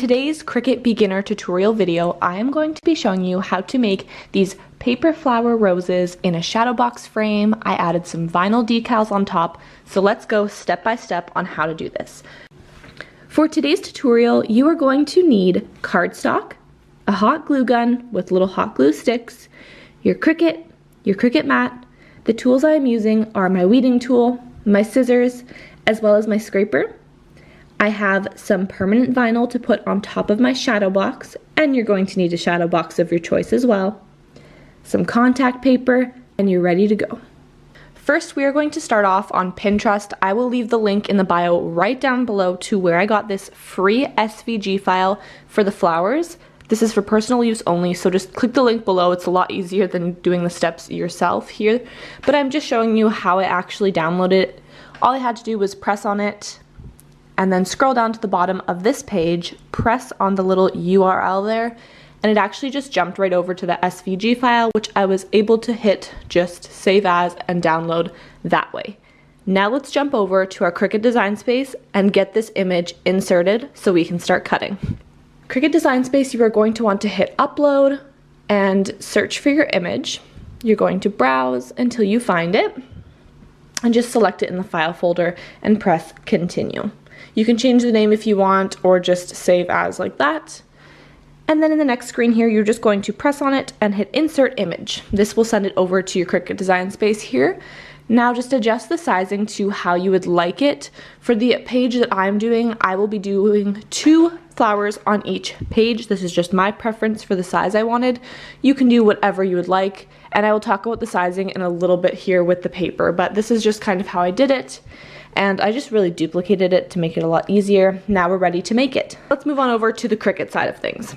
Today's Cricut beginner tutorial video, I am going to be showing you how to make these paper flower roses in a shadow box frame. I added some vinyl decals on top, so let's go step by step on how to do this. For today's tutorial, you are going to need cardstock, a hot glue gun with little hot glue sticks, your Cricut mat. The tools I am using are my weeding tool, my scissors, as well as my scraper. I have some permanent vinyl to put on top of my shadow box, and you're going to need a shadow box of your choice as well. Some contact paper, and you're ready to go. First, we are going to start off on Pinterest. I will leave the link in the bio right down below to where I got this free SVG file for the flowers. This is for personal use only, so just click the link below. It's a lot easier than doing the steps yourself here, but I'm just showing you how I actually downloaded it. All I had to do was press on it, and then scroll down to the bottom of this page, press on the little URL there, and it actually just jumped right over to the SVG file, which I was able to hit just save as and download that way. Now let's jump over to our Cricut Design Space and get this image inserted so we can start cutting. Cricut Design Space, you are going to want to hit upload and search for your image. You're going to browse until you find it and just select it in the file folder and press continue. You can change the name if you want, or just save as like that. And then in the next screen here, you're just going to press on it and hit insert image. This will send it over to your Cricut Design Space here. Now just adjust the sizing to how you would like it. For the page that I'm doing, I will be doing 2 flowers on each page. This is just my preference for the size I wanted. You can do whatever you would like, and I will talk about the sizing in a little bit here with the paper, but this is just kind of how I did it. And I just really duplicated it to make it a lot easier. Now we're ready to make it. Let's move on over to the Cricut side of things.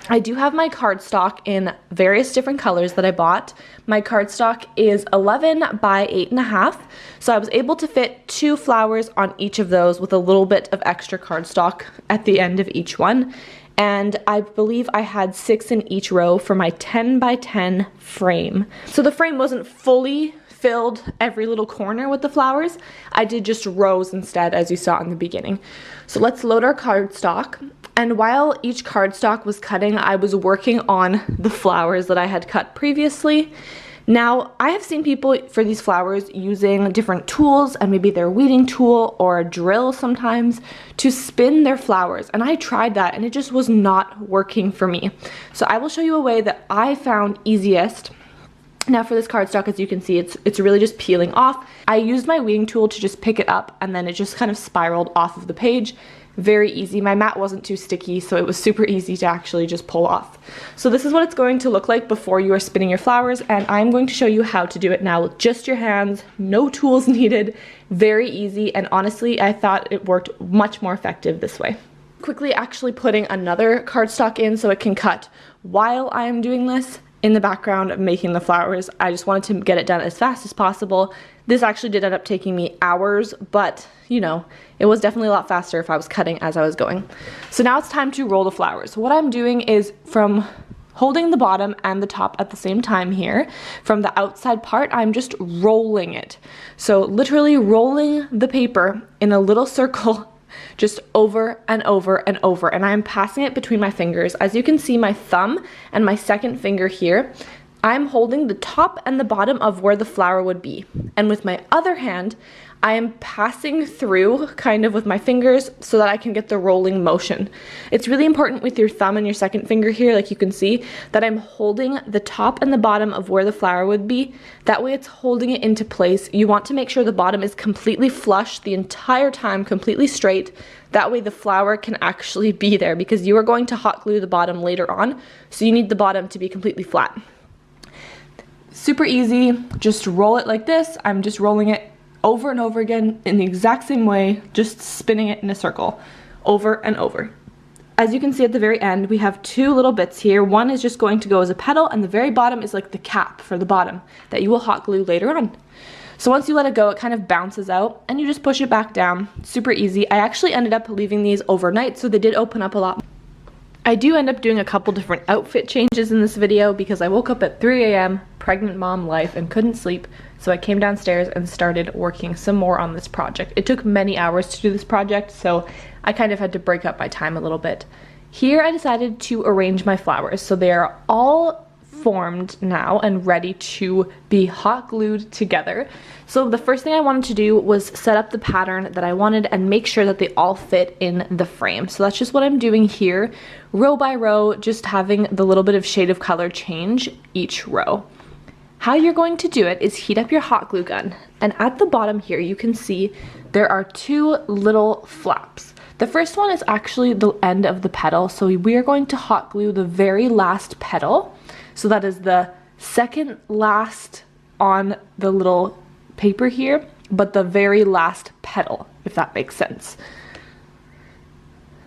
I do have my cardstock in various different colors that I bought. My cardstock is 11 by 8.5, so I was able to fit 2 flowers on each of those with a little bit of extra cardstock at the end of each one. And I believe I had 6 in each row for my 10 by 10 frame. So the frame wasn't fully filled every little corner with the flowers. I did just rows instead, as you saw in the beginning. So let's load our cardstock. And while each cardstock was cutting, I was working on the flowers that I had cut previously. Now, I have seen people for these flowers using different tools, and maybe their weeding tool or a drill sometimes, to spin their flowers. And I tried that, and it just was not working for me. So I will show you a way that I found easiest. Now for this cardstock, as you can see, it's really just peeling off. I used my weeding tool to just pick it up, and then it just kind of spiraled off of the page. Very easy. My mat wasn't too sticky, so it was super easy to actually just pull off. So this is what it's going to look like before you are spinning your flowers, and I'm going to show you how to do it now with just your hands, no tools needed, very easy, and honestly, I thought it worked much more effective this way. Quickly actually putting another cardstock in so it can cut while I am doing this. In the background of making the flowers, I just wanted to get it done as fast as possible. This actually did end up taking me hours, but you know, it was definitely a lot faster if I was cutting as I was going. So now it's time to roll the flowers. What I'm doing is from holding the bottom and the top at the same time here, from the outside part, I'm just rolling it. So literally rolling the paper in a little circle just over and over and over, and I'm passing it between my fingers. As you can see, my thumb and my second finger here, I'm holding the top and the bottom of where the flower would be, and with my other hand I am passing through kind of with my fingers so that I can get the rolling motion. It's really important with your thumb and your second finger here, like you can see, that I'm holding the top and the bottom of where the flower would be. That way it's holding it into place. You want to make sure the bottom is completely flush the entire time, completely straight. That way the flower can actually be there, because you are going to hot glue the bottom later on, so you need the bottom to be completely flat. Super easy, just roll it like this. I'm just rolling it over and over again in the exact same way, just spinning it in a circle over and over. As you can see at the very end, we have 2 little bits here. One is just going to go as a petal, and the very bottom is like the cap for the bottom that you will hot glue later on. So once you let it go, it kind of bounces out, and you just push it back down. Super easy. I actually ended up leaving these overnight, so they did open up a lot. I do end up doing a couple different outfit changes in this video because I woke up at 3 a.m., pregnant mom life and couldn't sleep, so I came downstairs and started working some more on this project. It took many hours to do this project, so I kind of had to break up my time a little bit. Here I decided to arrange my flowers, so they are all formed now and ready to be hot glued together. So the first thing I wanted to do was set up the pattern that I wanted and make sure that they all fit in the frame. So that's just what I'm doing here, row by row, just having the little bit of shade of color change each row. How you're going to do it is heat up your hot glue gun, and at the bottom here you can see there are two little flaps. The first one is actually the end of the petal, so we are going to hot glue the very last petal. So that is the second last on the little paper here, but the very last petal, if that makes sense.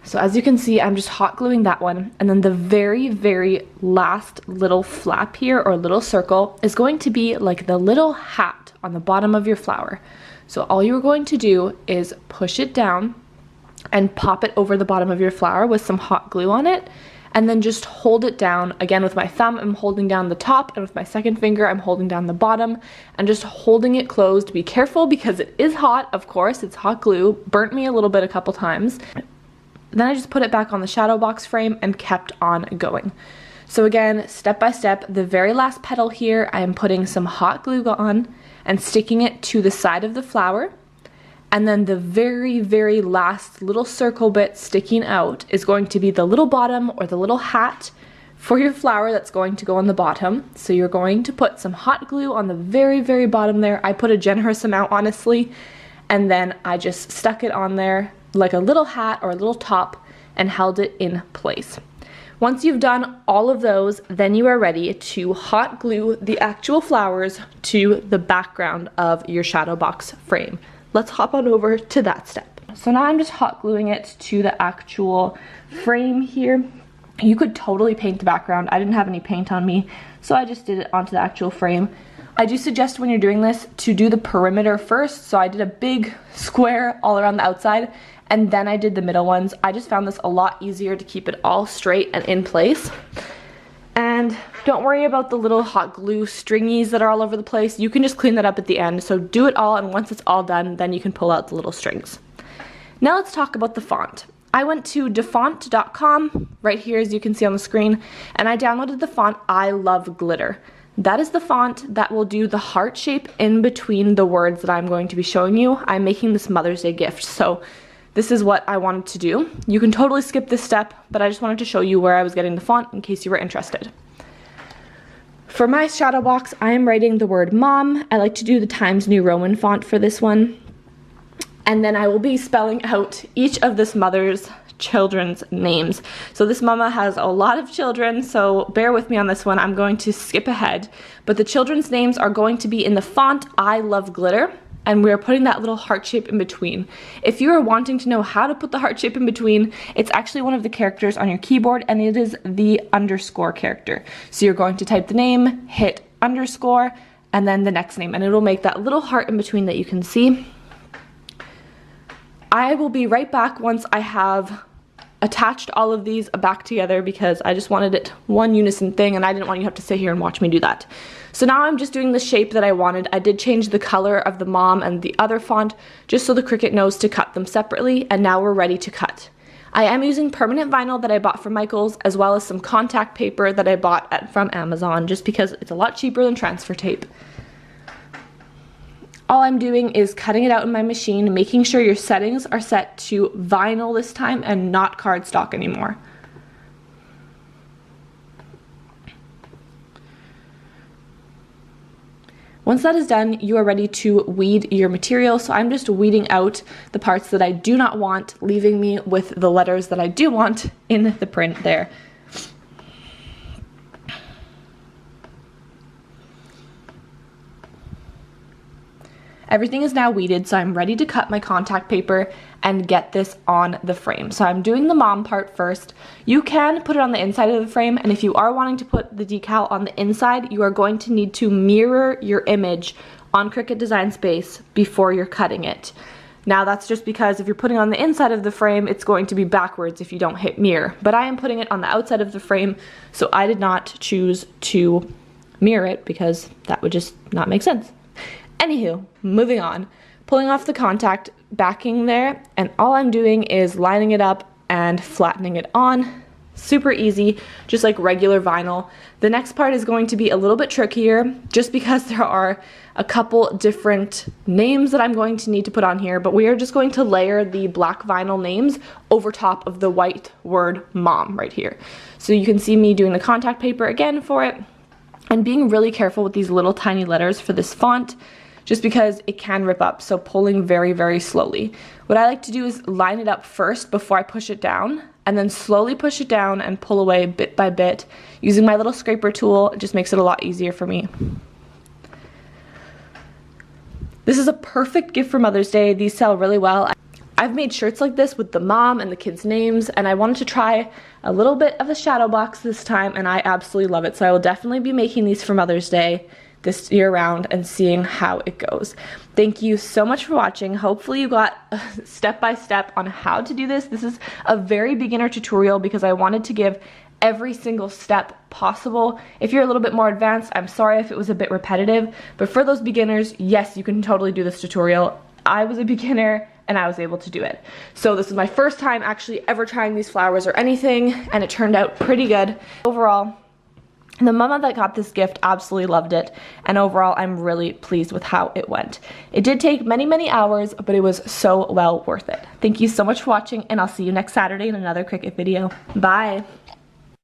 So as you can see, I'm just hot gluing that one, and then the very, very last little flap here, or little circle, is going to be like the little hat on the bottom of your flower. So all you're going to do is push it down and pop it over the bottom of your flower with some hot glue on it, and then just hold it down. Again, with my thumb, I'm holding down the top, and with my second finger, I'm holding down the bottom, and just holding it closed. Be careful because it is hot, of course, it's hot glue. Burnt me a little bit a couple times. Then I just put it back on the shadow box frame and kept on going. So again, step by step, the very last petal here, I am putting some hot glue on and sticking it to the side of the flower. And then the very, very last little circle bit sticking out is going to be the little bottom, or the little hat for your flower that's going to go on the bottom. So you're going to put some hot glue on the very, very bottom there. I put a generous amount, honestly, and then I just stuck it on there like a little hat or a little top and held it in place. Once you've done all of those, then you are ready to hot glue the actual flowers to the background of your shadow box frame. Let's hop on over to that step. So now I'm just hot gluing it to the actual frame here. You could totally paint the background. I didn't have any paint on me, so I just did it onto the actual frame. I do suggest when you're doing this to do the perimeter first. So I did a big square all around the outside, and then I did the middle ones. I just found this a lot easier to keep it all straight and in place. And don't worry about the little hot glue stringies that are all over the place. You can just clean that up at the end. So do it all, and once it's all done, then you can pull out the little strings. Now let's talk about the font. I went to dafont.com, right here as you can see on the screen, and I downloaded the font I Love Glitter. That is the font that will do the heart shape in between the words that I'm going to be showing you. I'm making this Mother's Day gift, so this is what I wanted to do. You can totally skip this step, but I just wanted to show you where I was getting the font in case you were interested. For my shadow box, I am writing the word mom. I like to do the Times New Roman font for this one. And then I will be spelling out each of this mother's children's names. So this mama has a lot of children, so bear with me on this one. I'm going to skip ahead. But the children's names are going to be in the font I Love Glitter, and we're putting that little heart shape in between. If you are wanting to know how to put the heart shape in between, it's actually one of the characters on your keyboard, and it is the underscore character. So you're going to type the name, hit underscore, and then the next name, and it'll make that little heart in between that you can see. I will be right back once I have attached all of these back together, because I just wanted it one unison thing, and I didn't want you to have to sit here and watch me do that. So now I'm just doing the shape that I wanted. I did change the color of the mom and the other font just so the Cricut knows to cut them separately, and now we're ready to cut. I am using permanent vinyl that I bought from Michael's, as well as some contact paper that I bought from Amazon, just because it's a lot cheaper than transfer tape. All I'm doing is cutting it out in my machine, making sure your settings are set to vinyl this time and not cardstock anymore. Once that is done, you are ready to weed your material. So I'm just weeding out the parts that I do not want, leaving me with the letters that I do want in the print there. Everything is now weeded, so I'm ready to cut my contact paper and get this on the frame. So I'm doing the mom part first. You can put it on the inside of the frame, and if you are wanting to put the decal on the inside, you are going to need to mirror your image on Cricut Design Space before you're cutting it. Now that's just because if you're putting it on the inside of the frame, it's going to be backwards if you don't hit mirror. But I am putting it on the outside of the frame, so I did not choose to mirror it because that would just not make sense. Anywho, moving on. Pulling off the contact backing there, and all I'm doing is lining it up and flattening it on. Super easy, just like regular vinyl. The next part is going to be a little bit trickier just because there are a couple different names that I'm going to need to put on here, but we are just going to layer the black vinyl names over top of the white word mom right here. So you can see me doing the contact paper again for it and being really careful with these little tiny letters for this font just because it can rip up, so pulling very, very slowly. What I like to do is line it up first before I push it down, and then slowly push it down and pull away bit by bit. Using my little scraper tool, it just makes it a lot easier for me. This is a perfect gift for Mother's Day. These sell really well. I've made shirts like this with the mom and the kids' names, and I wanted to try a little bit of a shadow box this time, and I absolutely love it. So I will definitely be making these for Mother's Day this year round and seeing how it goes. Thank you so much for watching. Hopefully you got a step-by-step on how to do this. This is a very beginner tutorial because I wanted to give every single step possible. If you're a little bit more advanced, I'm sorry if it was a bit repetitive, but for those beginners, yes, you can totally do this tutorial. I was a beginner and I was able to do it. So this is my first time actually ever trying these flowers or anything, and it turned out pretty good. Overall, the mama that got this gift absolutely loved it, and overall I'm really pleased with how it went. It did take many, many hours, but it was so well worth it. Thank you so much for watching, and I'll see you next Saturday in another Cricut video. Bye!